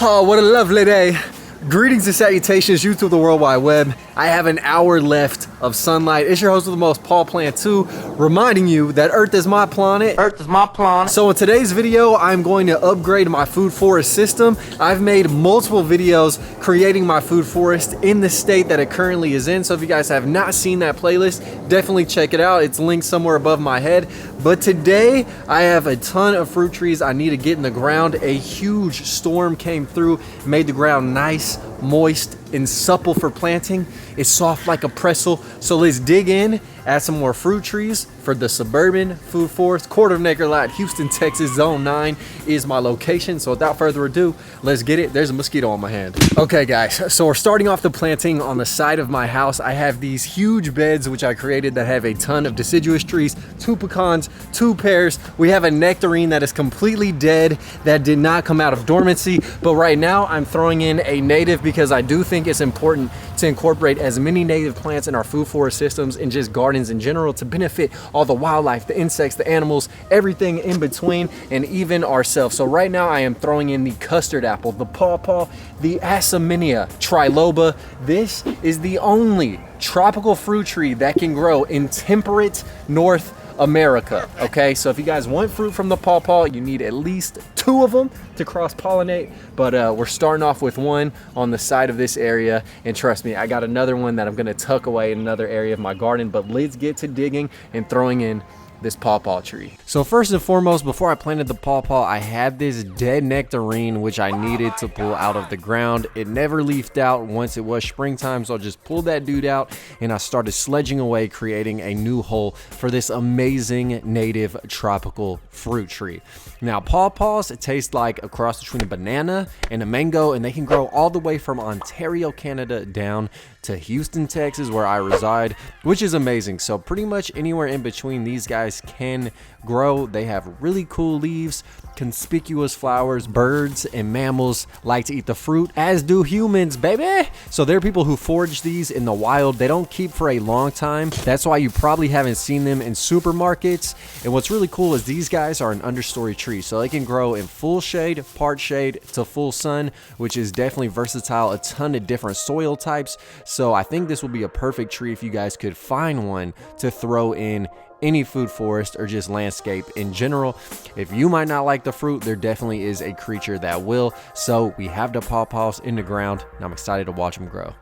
Oh, what a lovely day. Greetings and salutations, YouTube of the World Wide Web. I have an hour left of sunlight. It's your host with the most, Paw Paw 2, reminding you that Earth is my planet. Earth is my planet. So in today's video, I'm going to upgrade my food forest system. I've made multiple videos creating my food forest in the state that it currently is in. So if you guys have not seen that playlist, definitely check it out. It's linked somewhere above my head. But today, I have a ton of fruit trees I need to get in the ground. A huge storm came through, made the ground nice, moist, and supple for planting. It's soft like a pretzel. So let's dig in, add some more fruit trees for the suburban food forest. Quarter of an acre lot, Houston, Texas, zone 9 is my location. So without further ado, let's get it. There's a mosquito on my hand. Okay guys, so we're starting off the planting on the side of my house. I have these huge beds which I created that have a ton of deciduous trees, 2 pecans, 2 pears. We have a nectarine that is completely dead, that did not come out of dormancy. But right now I'm throwing in a native because I do think it's important to incorporate as many native plants in our food forest systems and just gardens in general to benefit all the wildlife, the insects, the animals, everything in between, and even ourselves. So right now I am throwing in the custard apple, the Paw Paw, the Asaminia triloba. This is the only tropical fruit tree that can grow in temperate North America. Okay, so if you guys want fruit from the Paw Paw, you need at least 2 of them to cross-pollinate, but we're starting off with 1 on the side of this area, and trust me, I got another one that I'm gonna tuck away in another area of my garden. But let's get to digging and throwing in this Paw Paw tree. So first and foremost, before I planted the Paw Paw, I had this dead nectarine which I needed to pull out of the ground. It never leafed out once it was springtime, so I just pulled that dude out and I started sledging away, creating a new hole for this amazing native tropical fruit tree. Now Paw Paws taste like a cross between a banana and a mango, and they can grow all the way from Ontario, Canada down to Houston, Texas, where I reside, which is amazing. So pretty much anywhere in between these guys can grow. They have really cool leaves, conspicuous flowers. Birds and mammals like to eat the fruit, as do humans, baby. So there are people who forage these in the wild. They don't keep for a long time. That's why you probably haven't seen them in supermarkets. And what's really cool is these guys are an understory tree, so they can grow in full shade, part shade to full sun, which is definitely versatile, a ton of different soil types. So I think this will be a perfect tree if you guys could find one to throw in any food forest or just landscape in general. If you might not like the fruit, there definitely is a creature that will. So we have the Paw Paws in the ground, and I'm excited to watch them grow.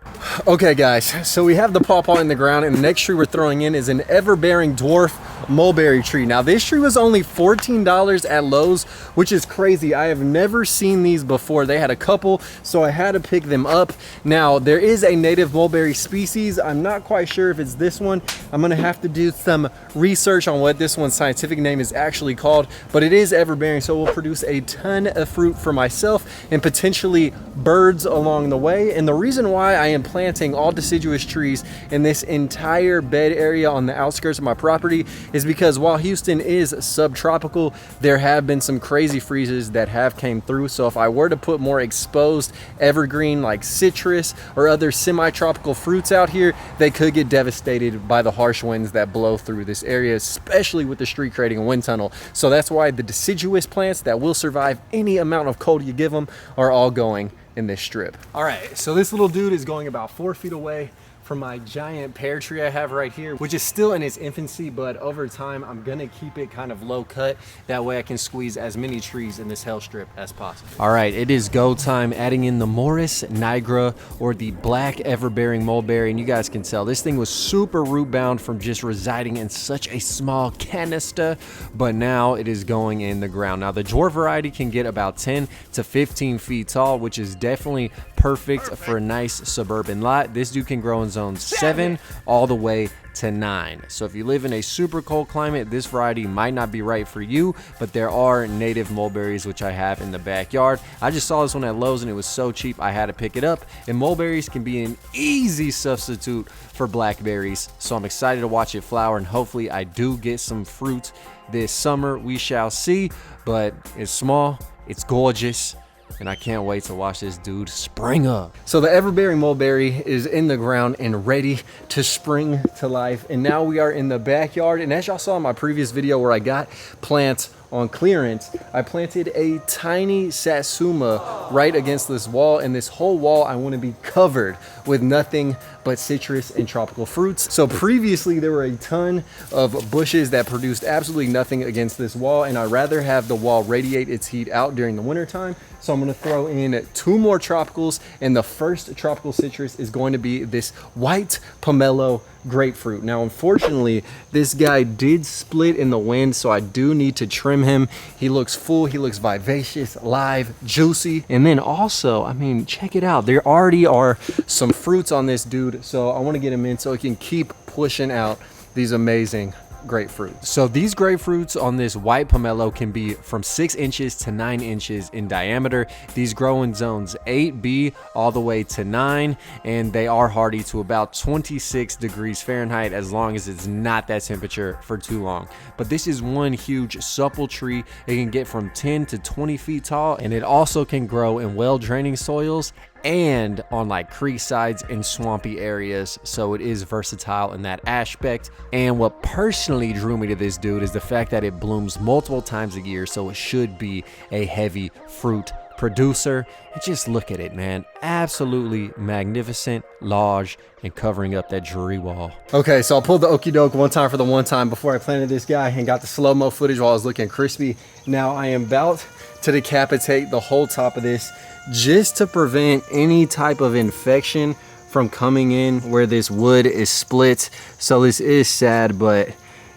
Okay guys, so we have the Paw Paw in the ground, and the next tree we're throwing in is an ever-bearing dwarf mulberry tree. Now this tree was only $14 at Lowe's, which is crazy. I have never seen these before. They had a couple, so I had to pick them up. Now there is a native mulberry species. I'm not quite sure if it's this one. I'm gonna have to do some research on what this one's scientific name is actually called, but it is ever-bearing, so it will produce a ton of fruit for myself and potentially birds along the way. And the reason why I am planting all deciduous trees in this entire bed area on the outskirts of my property is because while Houston is subtropical, there have been some crazy freezes that have came through. So if I were to put more exposed evergreen like citrus or other semi-tropical fruits out here, they could get devastated by the harsh winds that blow through this area, especially with the street creating a wind tunnel. So that's why the deciduous plants that will survive any amount of cold you give them are all going in this strip. All right, so this little dude is going about 4 feet away from my giant pear tree I have right here, which is still in its infancy, but over time I'm gonna keep it kind of low cut. That way I can squeeze as many trees in this hell strip as possible. All right, it is go time, adding in the Morris nigra, or the black ever-bearing mulberry. And you guys can tell this thing was super root bound from just residing in such a small canister, but now it is going in the ground. Now the dwarf variety can get about 10 to 15 feet tall, which is definitely perfect for a nice suburban lot. This dude can grow in zone 7 all the way to 9. So if you live in a super cold climate, this variety might not be right for you, but there are native mulberries which I have in the backyard. I just saw this one at Lowe's and it was so cheap I had to pick it up. And mulberries can be an easy substitute for blackberries, so I'm excited to watch it flower, and hopefully I do get some fruit this summer. We shall see, but it's small, it's gorgeous, and I can't wait to watch this dude spring up. So the ever-bearing mulberry is in the ground and ready to spring to life. And now we are in the backyard. And as y'all saw in my previous video where I got plant on clearance, I planted a tiny satsuma right against this wall, and this whole wall I want to be covered with nothing but citrus and tropical fruits. So previously there were a ton of bushes that produced absolutely nothing against this wall, and I'd rather have the wall radiate its heat out during the winter time. So I'm gonna throw in 2 more tropicals, and the first tropical citrus is going to be this white pomelo grapefruit. Now, unfortunately, this guy did split in the wind, so I do need to trim him. He looks full, he looks vivacious, live, juicy. And then also, I mean, check it out. There already are some fruits on this dude, so I wanna get him in so he can keep pushing out these amazing grapefruit. So these grapefruits on this white pomelo can be from 6 inches to 9 inches in diameter. These grow in zones 8B all the way to 9, and they are hardy to about 26 degrees Fahrenheit as long as it's not that temperature for too long. But this is one huge supple tree. It can get from 10 to 20 feet tall, and it also can grow in well-draining soils and on like creek sides and swampy areas, so it is versatile in that aspect. And what personally drew me to this dude is the fact that it blooms multiple times a year, so it should be a heavy fruit producer. And just look at it, man, absolutely magnificent, large, and covering up that dreary wall. Okay, so I pulled the okie doke one time for the one time before I planted this guy and got the slow-mo footage while I was looking crispy. Now I am about to decapitate the whole top of this just to prevent any type of infection from coming in where this wood is split. So this is sad, but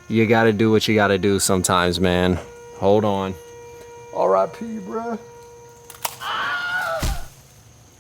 you gotta do what you gotta do sometimes, man. Hold on. R.I.P. bruh.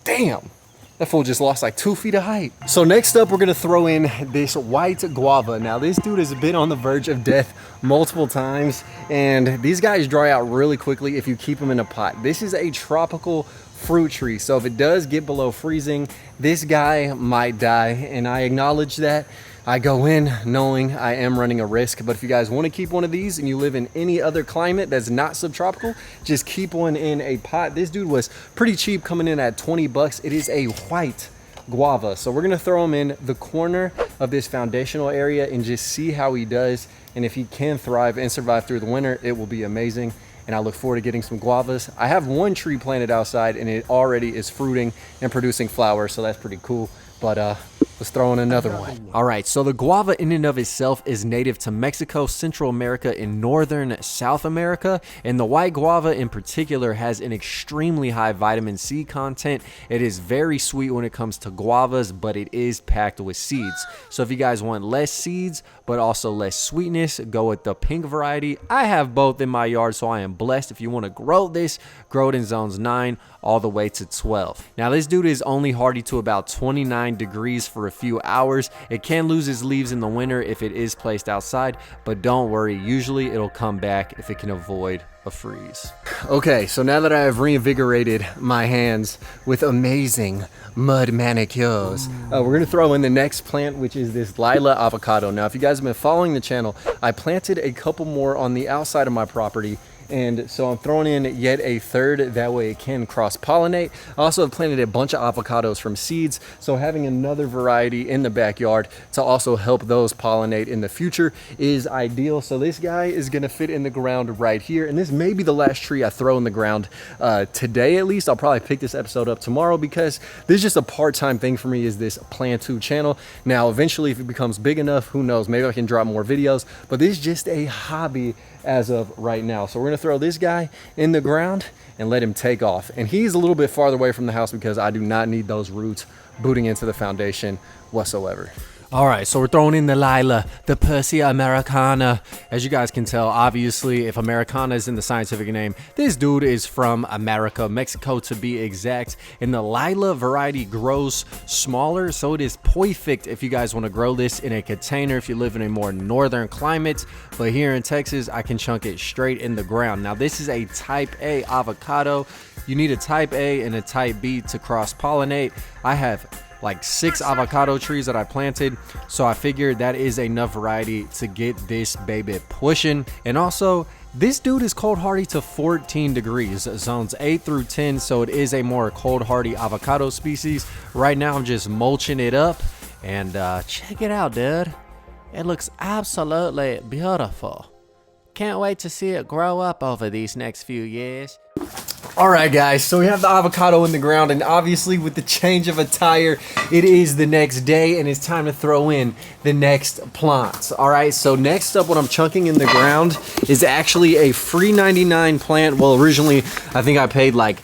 Damn. That fool just lost like 2 feet of height. So next up, we're gonna throw in this white guava. Now this dude has been on the verge of death multiple times, and these guys dry out really quickly if you keep them in a pot. This is a tropical fruit tree, so if it does get below freezing, this guy might die, and I acknowledge that. I go in knowing I am running a risk, but if you guys want to keep one of these and you live in any other climate that's not subtropical, just keep one in a pot. This dude was pretty cheap, coming in at 20 bucks. It is a white guava, so we're gonna throw him in the corner of this foundational area and just see how he does, and if he can thrive and survive through the winter, it will be amazing. And I look forward to getting some guavas. I have one tree planted outside, and it already is fruiting and producing flowers, so that's pretty cool. But let's throw in another one. All right, so the guava in and of itself is native to Mexico, Central America, and northern South America. And the white guava in particular has an extremely high vitamin C content. It is very sweet when it comes to guavas, but it is packed with seeds. So if you guys want less seeds, but also less sweetness, go with the pink variety. I have both in my yard, so I am blessed. If you want to grow this, grow it in zones 9 all the way to 12. Now this dude is only hardy to about 29 degrees for a few hours. It can lose its leaves in the winter if it is placed outside, but don't worry, usually it'll come back if it can avoid a freeze. Okay, so now that I have reinvigorated my hands with amazing mud manicures, we're gonna throw in the next plant, which is this lila avocado. Now, if you guys have been following the channel, I planted a couple more on the outside of my property, and so I'm throwing in yet a third, that way it can cross-pollinate. I also have planted a bunch of avocados from seeds, so having another variety in the backyard to also help those pollinate in the future is ideal. So this guy is gonna fit in the ground right here, and this may be the last tree I throw in the ground today at least. I'll probably pick this episode up tomorrow because this is just a part-time thing for me, is this Cantu channel. Now, eventually, if it becomes big enough, who knows, maybe I can drop more videos, but this is just a hobby as of right now. So we're gonna throw this guy in the ground and let him take off. And he's a little bit farther away from the house because I do not need those roots booting into the foundation whatsoever. All right, so we're throwing in the Lila, the Persea Americana. As you guys can tell, obviously, if Americana is in the scientific name, this dude is from America, Mexico to be exact. And the Lila variety grows smaller, so it is perfect if you guys want to grow this in a container if you live in a more northern climate. But here in Texas, I can chunk it straight in the ground. Now, this is a type A avocado. You need a type A and a type B to cross-pollinate. I have like 6 avocado trees that I planted, so I figured that is enough variety to get this baby pushing. And also, this dude is cold hardy to 14 degrees, zones 8 through 10, so it is a more cold hardy avocado species. Right now I'm just mulching it up, and check it out, dude. It looks absolutely beautiful. Can't wait to see it grow up over these next few years. All right, guys, so we have the avocado in the ground, and obviously with the change of attire, it is the next day, and it's time to throw in the next plants. All right, so next up, what I'm chunking in the ground is actually a free 99 plant. Well, originally, I think I paid like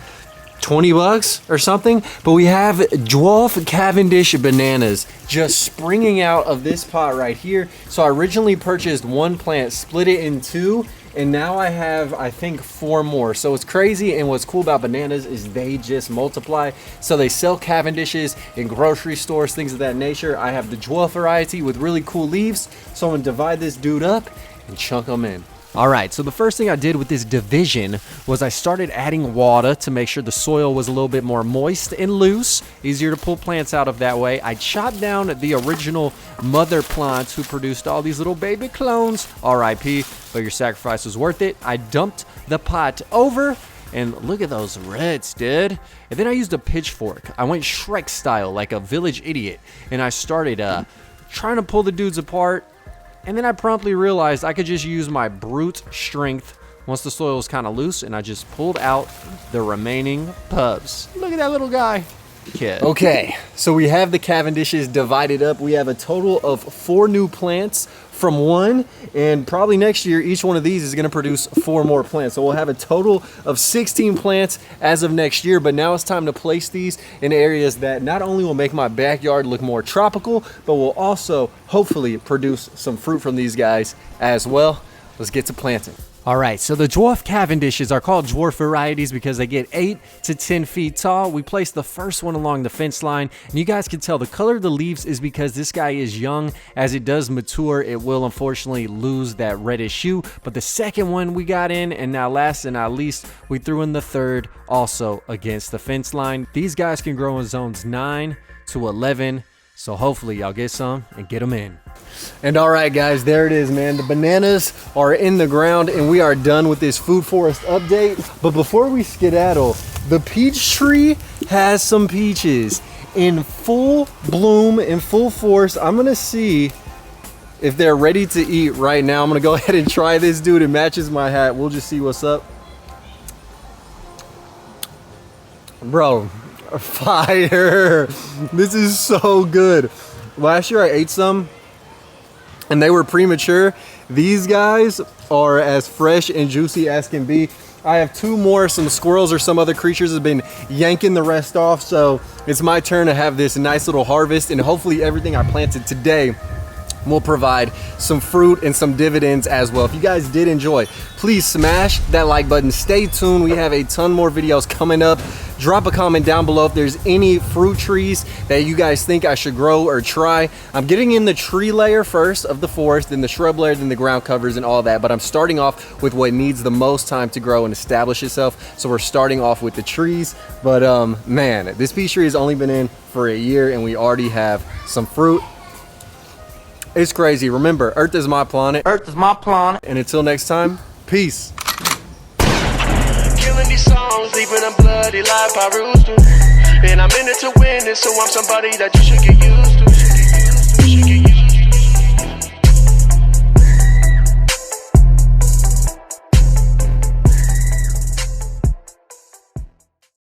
20 bucks or something, but we have dwarf Cavendish bananas just springing out of this pot right here. So I originally purchased one plant, split it in two, and now I have, I think, 4 more. So it's crazy, and what's cool about bananas is they just multiply. So they sell Cavendishes in grocery stores, things of that nature. I have the dwarf variety with really cool leaves, so I'm gonna divide this dude up and chunk them in. All right, so the first thing I did with this division was I started adding water to make sure the soil was a little bit more moist and loose, easier to pull plants out of that way. I chopped down the original mother plants who produced all these little baby clones, RIP, but your sacrifice was worth it. I dumped the pot over, and look at those reds, dude. And then I used a pitchfork. I went Shrek style, like a village idiot, and I started trying to pull the dudes apart. And then I promptly realized I could just use my brute strength once the soil was kind of loose, and I just pulled out the remaining pubs. Look at that little guy. Kid. Okay, so we have the Cavendishes divided up. We have a total of 4 new plants from one, and probably next year each one of these is going to produce 4 more plants. So we'll have a total of 16 plants as of next year, but now it's time to place these in areas that not only will make my backyard look more tropical, but will also hopefully produce some fruit from these guys as well. Let's get to planting. All right, so the dwarf Cavendishes are called dwarf varieties because they get 8 to 10 feet tall. We placed the first one along the fence line, and you guys can tell the color of the leaves is because this guy is young. As it does mature, it will unfortunately lose that reddish hue. But the second one we got in, and now last and not least, we threw in the third also against the fence line. These guys can grow in zones 9 to 11. So hopefully y'all get some and get them in. And all right, guys, there it is, man. The bananas are in the ground, and we are done with this food forest update. But before we skedaddle, the peach tree has some peaches in full bloom, in full force. I'm gonna see if they're ready to eat right now. I'm gonna go ahead and try this, dude. It matches my hat. We'll just see what's up. Bro. Fire. This is so good. Last year I ate some and they were premature. These guys are as fresh and juicy as can be. I have 2 more. Some squirrels or some other creatures have been yanking the rest off, so it's my turn to have this nice little harvest, and hopefully everything I planted today will provide some fruit and some dividends as well. If you guys did enjoy, please smash that like button. Stay tuned. We have a ton more videos coming up. Drop a comment down below if there's any fruit trees that you guys think I should grow or try. I'm getting in the tree layer first of the forest, then the shrub layer, then the ground covers and all that, but I'm starting off with what needs the most time to grow and establish itself. So we're starting off with the trees. But man, this peach tree has only been in for a year and we already have some fruit. It's crazy. Remember, Earth is my planet. Earth is my planet. And until next time, peace. Killing these songs, leaving a bloody life I roost to. And I'm in it to win it, so I'm somebody that you should get used to.